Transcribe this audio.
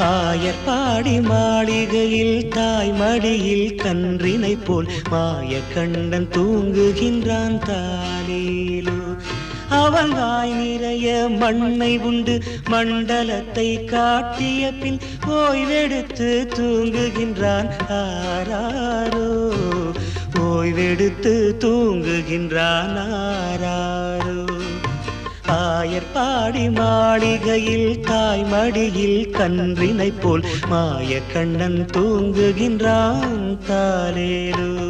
ஆயர்பாடி மாளிகையில் தாய் மடியில் கன்றினை போல் மாய கண்ணன் தூங்குகின்றான் தாலேலோ. அவன் வாய் நிறைய மண்ணை உண்டு மண்டலத்தை காட்டிய பின் ஓய்வெடுத்து தூங்குகின்றான் ஆராரோ. ஓய்வெடுத்து தூங்குகின்றான் ஆராரோ. ஆயர்பாடி மாளிகையில் தாய் மடியில் கன்றினை போல் மாய கண்ணன் தூங்குகின்றான் தாலேலோ.